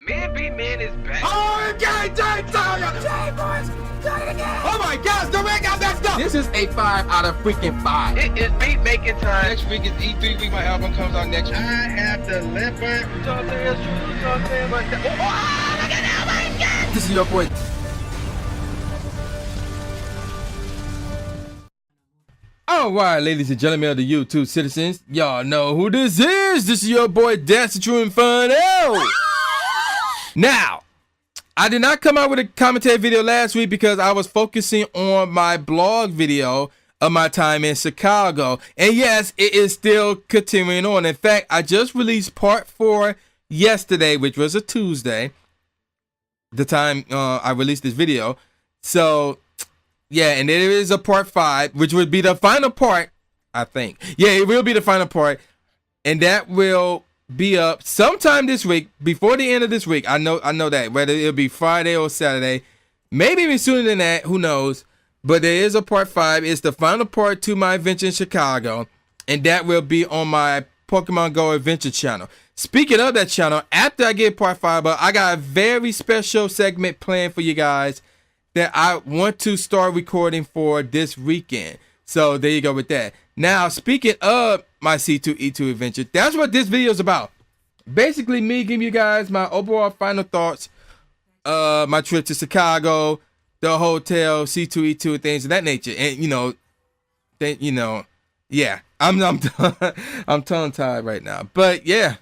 Man be man is back. Oh, okay, boys, do it again. Oh my gosh, the ring got messed up. This is a 5 out of freaking 5. It is beat making time. Next week is E3 week. My album comes out next week. I have delivered. You know what I'm saying? It's true. You know what I'm saying? But oh, look at that, my God. This is your boy. Alright, ladies and gentlemen of the YouTube citizens, y'all know who this is. This is your boy, That's the True Inferno. Now, I did not come out with a commentary video last week because I was focusing on my blog video of my time in Chicago. And yes, it is still continuing on. In fact, I just released part 4 yesterday, which was a Tuesday, the time I released this video. So, yeah, and there is a part 5, which would be the final part, I think. Yeah, it will be the final part. And that will be up sometime this week, before the end of this week. I know that, whether it'll be Friday or Saturday, maybe even sooner than that, who knows. But there is a part 5. It's the final part to my adventure in Chicago, and that will be on my Pokemon Go Adventure channel. Speaking of that channel, after I get part 5 up, I got a very special segment planned for you guys that I want to start recording for this weekend. So there you go with that. Now, speaking of my C2E2 adventure, that's what this video is about. Basically, me giving you guys my overall final thoughts, my trip to Chicago, the hotel, C2E2, things of that nature. And yeah, I'm I'm tongue-tied right now. But yeah,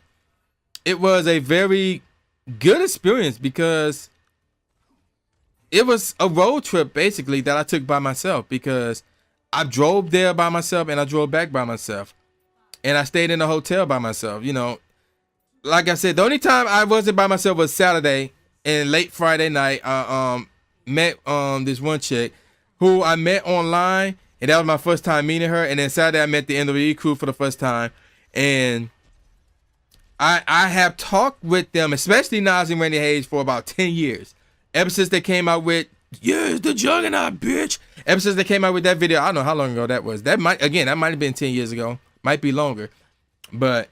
it was a very good experience because it was a road trip basically that I took by myself, because I drove there by myself and I drove back by myself, and I stayed in a hotel by myself. You know, like I said, the only time I wasn't by myself was Saturday and late Friday night. I met this one chick who I met online, and that was my first time meeting her. And then Saturday I met the NWE crew for the first time, and I have talked with them, especially Nas and Randy Hayes, for about 10 years. Ever since they came out with, yeah, it's the Juggernaut, bitch. Ever since they came out with that video, I don't know how long ago that was. That might have been 10 years ago. Might be longer. But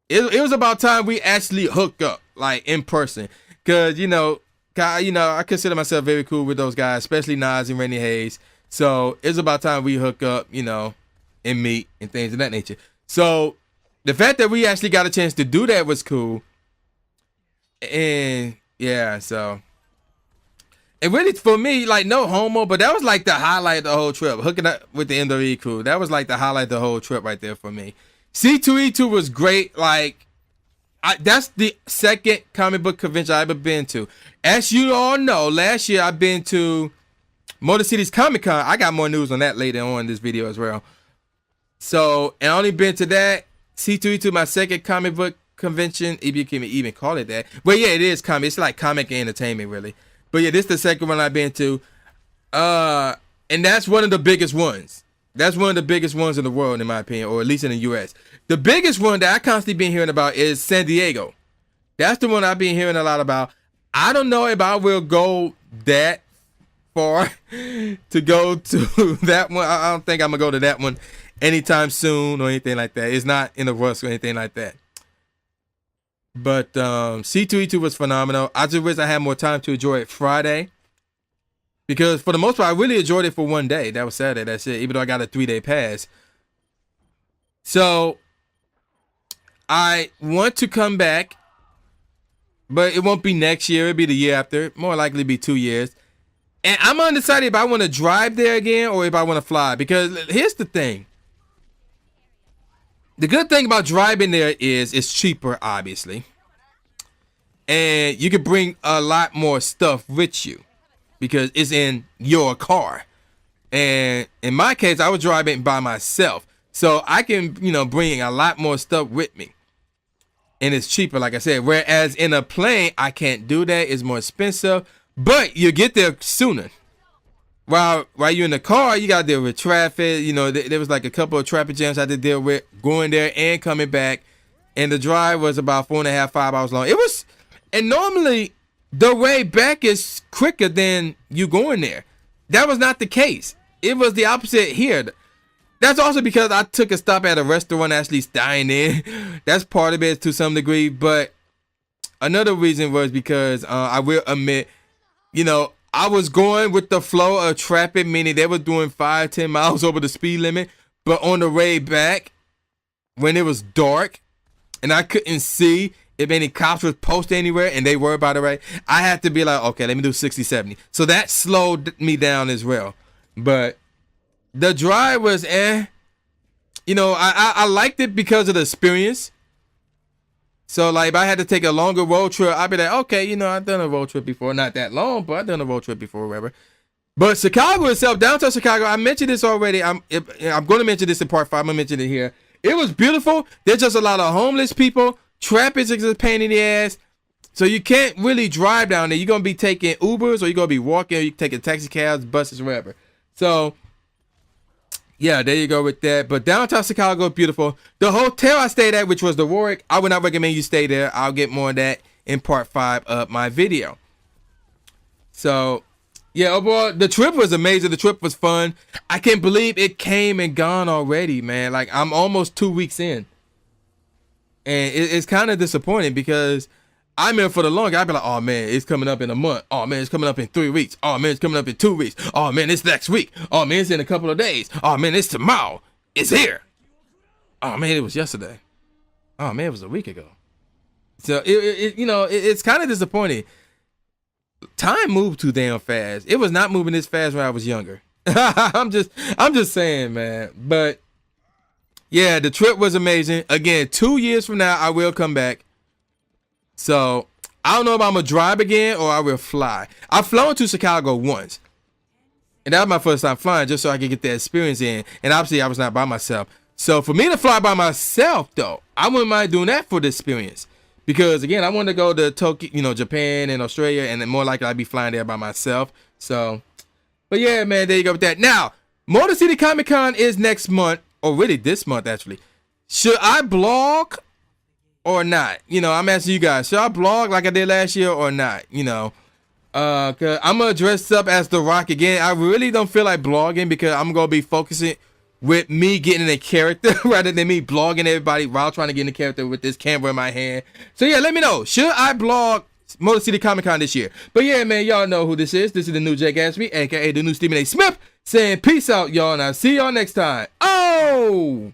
it was about time we actually hooked up, like, in person. Because, I consider myself very cool with those guys, especially Nas and Randy Hayes. So it's about time we hook up, and meet and things of that nature. So the fact that we actually got a chance to do that was cool. And yeah, so, and really for me, like, no homo, but that was like the highlight of the whole trip. Hooking up with the NWE crew, that was like the highlight of the whole trip right there for me. C2E2 was great. Like, that's the second comic book convention I've ever been to. As you all know, last year I've been to Motor City's Comic Con. I got more news on that later on in this video as well. So, and I only been to that. C2E2, my second comic book convention, if you can even call it that. But yeah, it is comic. It's like comic and entertainment, really. But yeah, this is the second one I've been to. And that's one of the biggest ones. That's one of the biggest ones in the world, in my opinion, or at least in the US. The biggest one that I constantly been hearing about is San Diego. That's the one I've been hearing a lot about. I don't know if I will go that far to go to that one. I don't think I'm gonna go to that one anytime soon or anything like that. It's not in the rush or anything like that. But C2E2 was phenomenal. I just wish I had more time to enjoy it Friday, because for the most part I really enjoyed it for one day. That was Saturday. That's it. Even though I got a 3-day pass. So I want to come back, but it won't be next year. It'll be the year after. More likely be 2 years. And I'm undecided if I want to drive there again or if I want to fly. Because here's the thing. The good thing about driving there is it's cheaper, obviously. And you can bring a lot more stuff with you because it's in your car. And in my case, I was driving by myself. So I can, bring a lot more stuff with me. And it's cheaper, like I said. Whereas in a plane, I can't do that. It's more expensive. But you get there sooner. While you're in the car, you got to deal with traffic. There was like a couple of traffic jams I had to deal with going there and coming back. And the drive was about 4.5, 5 hours long. And normally the way back is quicker than you going there. That was not the case. It was the opposite here. That's also because I took a stop at a restaurant, actually dying in. That's part of it to some degree. But another reason was because I will admit, you know, I was going with the flow of traffic, meaning they were doing 5-10 miles over the speed limit. But on the way back, when it was dark and I couldn't see if any cops were posted anywhere, and they were, by the way, I had to be like, okay, let me do 60, 70. So that slowed me down as well. But the drive was you know, I liked it because of the experience. So like if I had to take a longer road trip, I'd be like, okay, you know, I've done a road trip before, not that long, but I've done a road trip before, whatever. But Chicago itself, downtown Chicago, I mentioned this already. I'm going to mention this in part 5. I'm going to mention it here. It was beautiful. There's just a lot of homeless people. Traffic is a pain in the ass. So you can't really drive down there. You're going to be taking Ubers, or you're going to be walking, or you're taking taxi cabs, buses, whatever. So, yeah, there you go with that. But downtown Chicago, beautiful. The hotel I stayed at, which was the Warwick, I would not recommend you stay there. I'll get more of that in part 5 of my video. So, yeah, overall, the trip was amazing. The trip was fun. I can't believe it came and gone already, man. Like, I'm almost 2 weeks in. And it's kind of disappointing because I'm in for the long. I'd be like, oh, man, it's coming up in a month. Oh, man, it's coming up in 3 weeks. Oh, man, it's coming up in 2 weeks. Oh, man, it's next week. Oh, man, it's in a couple of days. Oh, man, it's tomorrow. It's here. Oh, man, it was yesterday. Oh, man, it was a week ago. So, you know, it's kind of disappointing. Time moved too damn fast. It was not moving this fast when I was younger. I'm just saying, man. But yeah, the trip was amazing. Again, 2 years from now, I will come back. So I don't know if I'm gonna drive again or I will fly. I've flown to Chicago once, and that was my first time flying, just so I could get that experience in. And obviously, I was not by myself. So for me to fly by myself, though, I wouldn't mind doing that for the experience. Because again, I want to go to Tokyo, you know, Japan and Australia, and then more likely I'd be flying there by myself. So, but yeah, man, there you go with that. Now, Motor City Comic Con is next month, or really this month actually. Should I blog or not? You know, I'm asking you guys, should I blog like I did last year or not? You know, cause I'm gonna dress up as The Rock again. I really don't feel like blogging because I'm gonna be focusing with me getting in a character rather than me blogging everybody while trying to get in a character with this camera in my hand. So yeah, let me know. Should I blog Motor City Comic Con this year? But yeah, man, y'all know who this is. This is the new Jay Gatsby, aka the new Stephen A. Smith, saying peace out, y'all, and I'll see y'all next time. Oh!